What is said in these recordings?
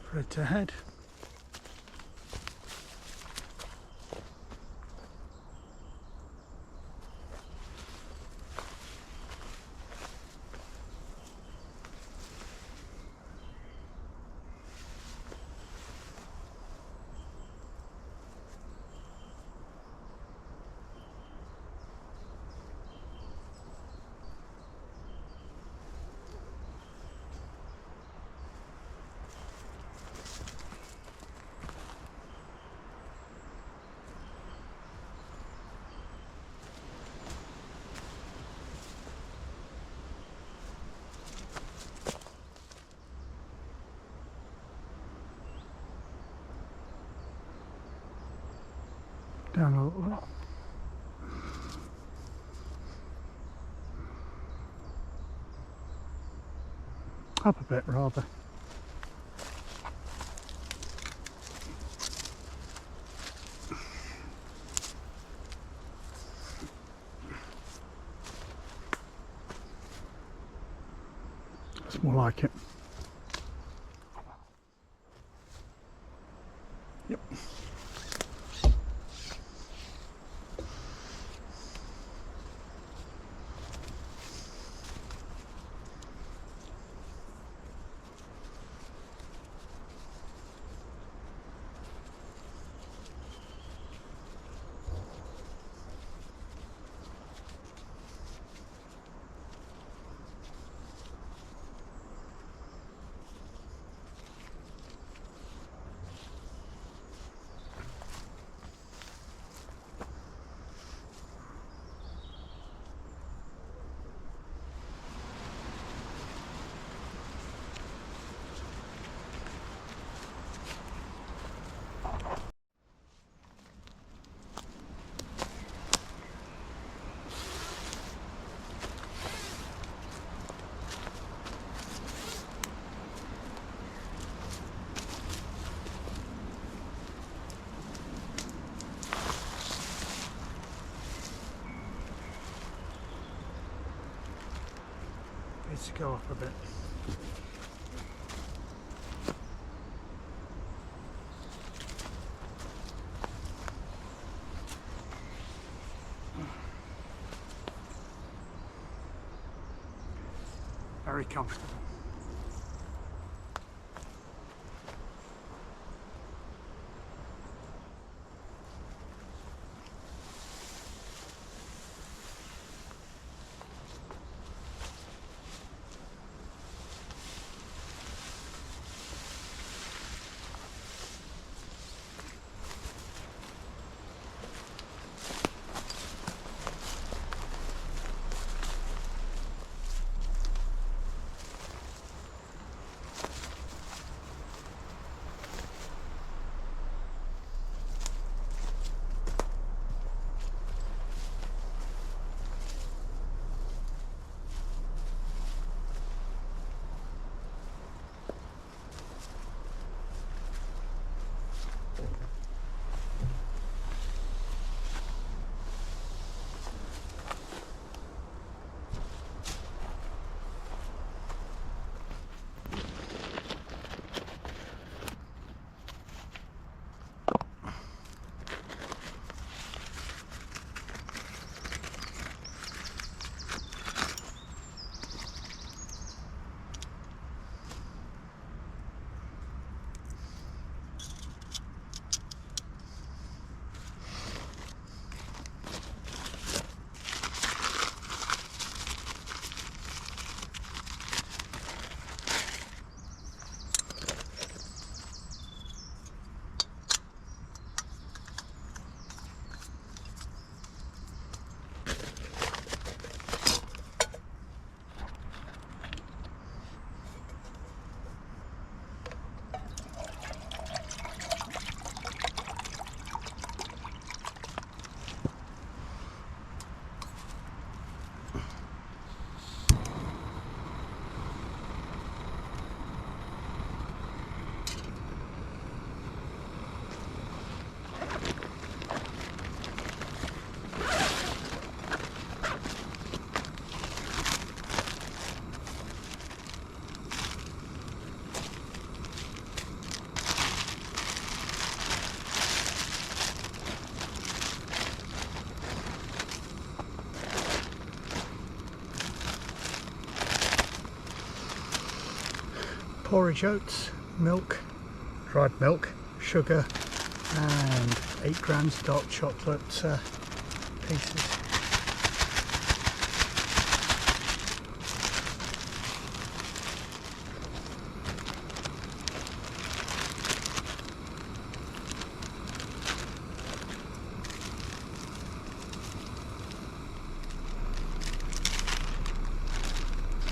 for it to head. Down a little bit. Up a bit rather. That's more like it. Yep. Needs to go up a bit. Very comfortable. porridge oats, milk, dried milk, sugar, and 8 grams of dark chocolate pieces.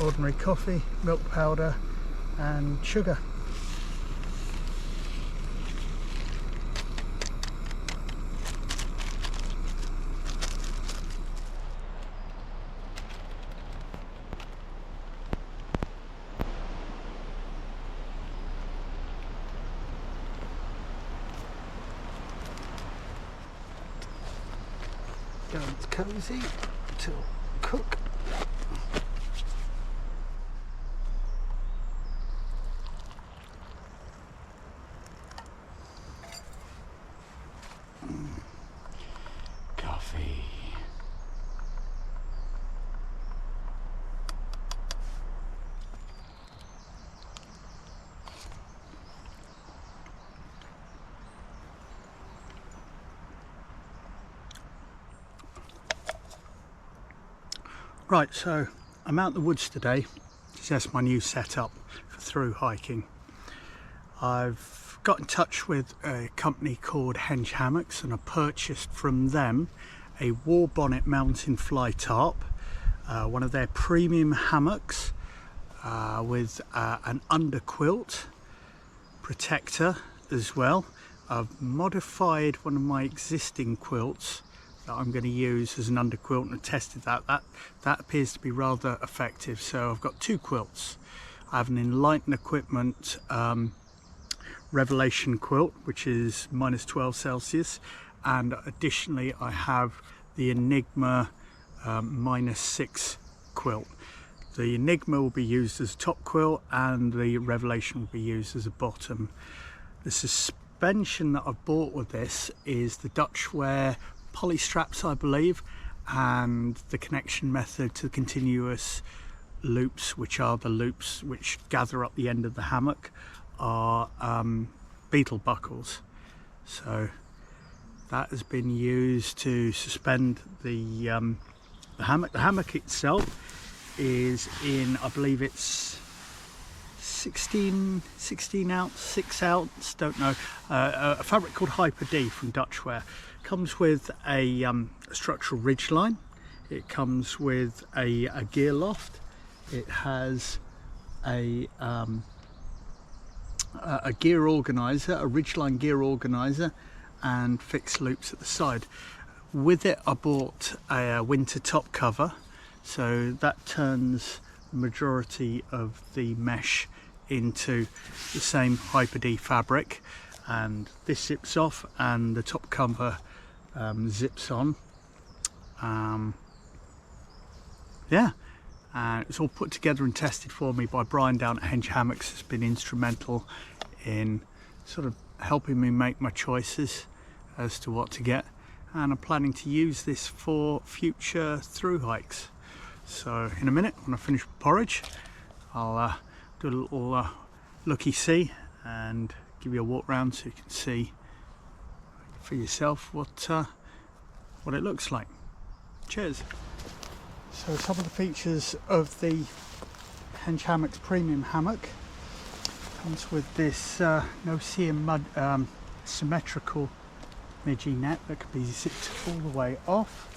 Ordinary coffee, milk powder and sugar. It's cozy to cook. Coffee. Right, so I'm out in the woods today to test my new setup for through hiking. I've got in touch with a company called Henge Hammocks and I purchased from them a Warbonnet Mountainfly tarp, one of their premium hammocks with an underquilt protector as well. I've modified one of my existing quilts that I'm going to use as an underquilt and I tested that. That appears to be rather effective. So I've got 2 quilts. I have an Enlighten Equipment Revelation quilt, which is -12 Celsius, and additionally I have the Enigma -6 quilt. The Enigma will be used as a top quilt and the Revelation will be used as a bottom. The suspension that I've bought with this is the Dutch wear poly straps, I believe, and the connection method to continuous loops, which are the loops which gather up the end of the hammock, are beetle buckles. So that has been used to suspend the hammock. The hammock itself is in, I believe it's 16 ounce, 6 ounce, don't know, a fabric called Hyper D from Dutch wear. Comes with a structural ridge line. It comes with a gear loft. It has a gear organizer, a ridgeline gear organizer, and fixed loops at the side. With it I bought a winter top cover, so that turns the majority of the mesh into the same Hyper D fabric, and this zips off and the top cover zips on. Yeah, and it's all put together and tested for me by Brian down at Henge Hammocks. Has been instrumental in sort of helping me make my choices as to what to get, and I'm planning to use this for future through hikes. So in a minute when I finish with porridge, I'll do a little looky-see and give you a walk round so you can see for yourself what it looks like. Cheers. So some of the features of the Henge Hammocks Premium Hammock comes with this no-seam mud symmetrical midgie net that can be zipped all the way off.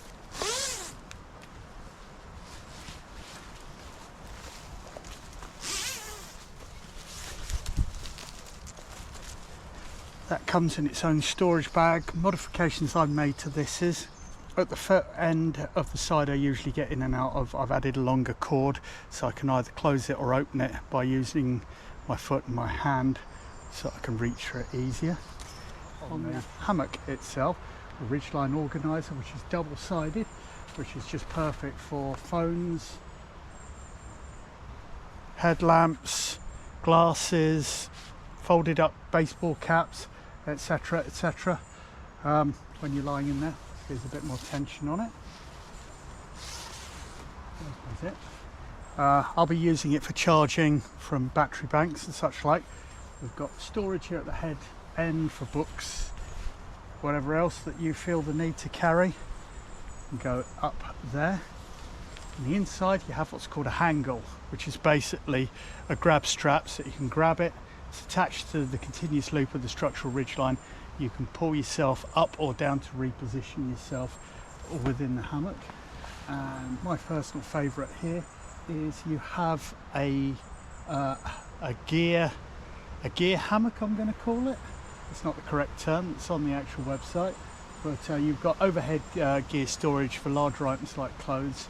That comes in its own storage bag. Modifications I've made to this is at the foot end of the side I usually get in and out of, I've added a longer cord so I can either close it or open it by using my foot and my hand so I can reach for it easier. On the hammock itself, a ridgeline organizer which is double-sided, which is just perfect for phones, headlamps, glasses, folded up baseball caps, etc, etc. When you're lying in there, there's a bit more tension on it. There's it. I'll be using it for charging from battery banks and such like. We've got storage here at the head end for books, whatever else that you feel the need to carry, and go up there. On the inside you have what's called a handle, which is basically a grab strap, so you can grab it. It's attached to the continuous loop of the structural ridgeline. You can pull yourself up or down to reposition yourself within the hammock. And my personal favourite here is you have a gear hammock, I'm going to call it. It's not the correct term, it's on the actual website, but you've got overhead gear storage for larger items like clothes.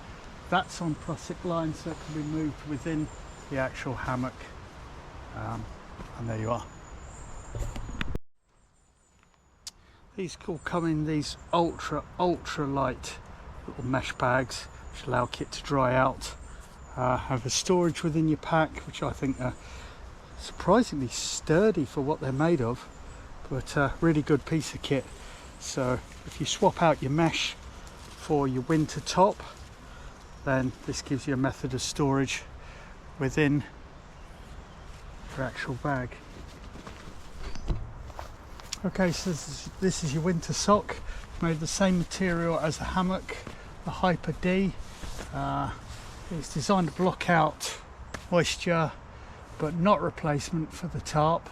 That's on Prusik line, so it can be moved within the actual hammock, and there you are. These all come in these ultra light little mesh bags, which allow kit to dry out. Have a storage within your pack, which I think are surprisingly sturdy for what they're made of, but really good piece of kit. So if you swap out your mesh for your winter top, then this gives you a method of storage within your actual bag. Okay, so this is your winter sock, made of the same material as the hammock, the Hyper D. It's designed to block out moisture, but not replacement for the tarp.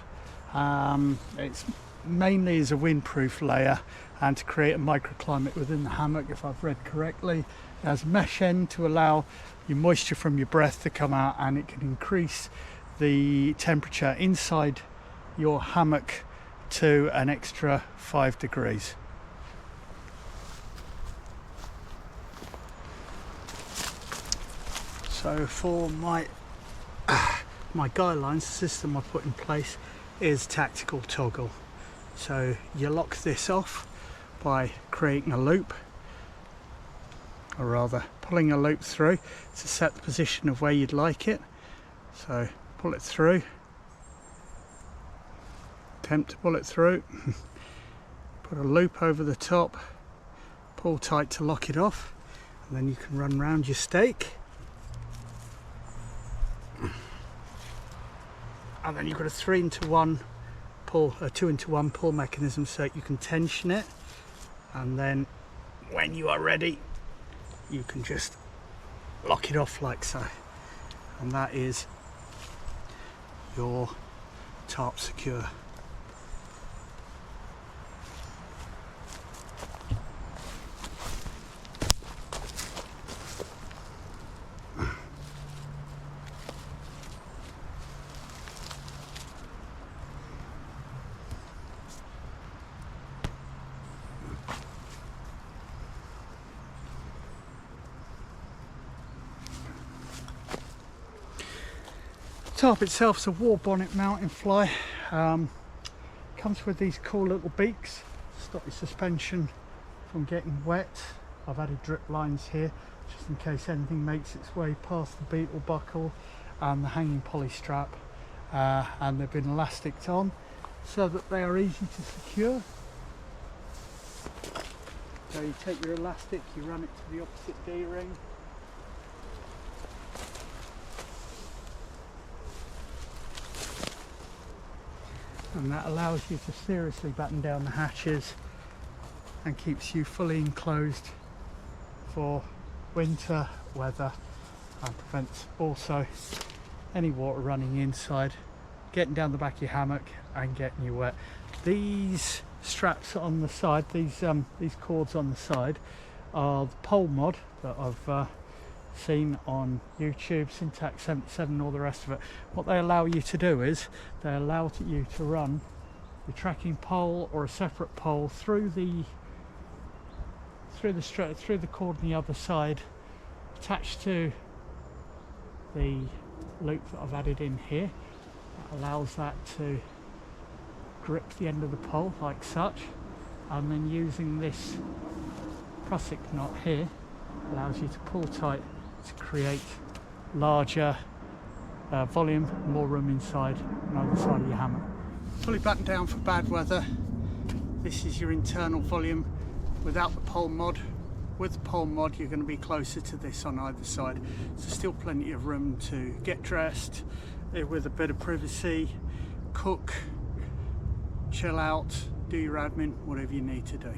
It's mainly as a windproof layer and to create a microclimate within the hammock, if I've read correctly. It has a mesh end to allow your moisture from your breath to come out, and it can increase the temperature inside your hammock to an extra 5 degrees. So for my guy lines, the system I put in place is tactical toggle. So you lock this off by creating a loop, or rather pulling a loop through to set the position of where you'd like it. So pull it through, attempt to pull it through, put a loop over the top, pull tight to lock it off, and then you can run round your stake. And then you've got a 3-into-1 pull, a 2-into-1 pull mechanism, so you can tension it, and then when you are ready you can just lock it off like so, and that is your tarp secure. Tarp itself is a Warbonnet Mountainfly. Comes with these cool little beaks to stop your suspension from getting wet. I've added drip lines here just in case anything makes its way past the beetle buckle and the hanging poly strap, and they've been elasticed on so that they are easy to secure. So you take your elastic, you run it to the opposite D-ring, and that allows you to seriously batten down the hatches and keeps you fully enclosed for winter weather, and prevents also any water running inside, getting down the back of your hammock and getting you wet. These straps on the side, these cords on the side, are the pole mod that I've seen on YouTube, Syntax 77 and all the rest of it. What they allow you to do is they allow you to run the tracking pole or a separate pole through the cord on the other side, attached to the loop that I've added in here. That allows that to grip the end of the pole like such, and then using this Prusik knot here allows you to pull tight to create larger volume, more room inside on either side of your hammock. Fully buttoned down for bad weather. This is your internal volume without the pole mod. with the pole mod you're going to be closer to this on either side, so still plenty of room to get dressed with a bit of privacy, cook, chill out, do your admin, whatever you need to do.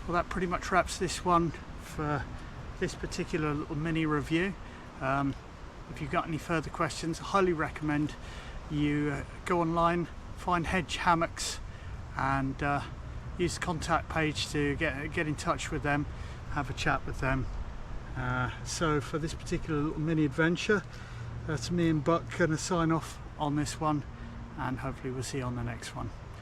Well, that pretty much wraps this one for this particular little mini review. If you've got any further questions, I highly recommend you go online, find Henge Hammocks, and use the contact page to get in touch with them, have a chat with them. So for this particular little mini adventure, that's me and Buck going to sign off on this one, and hopefully we'll see you on the next one.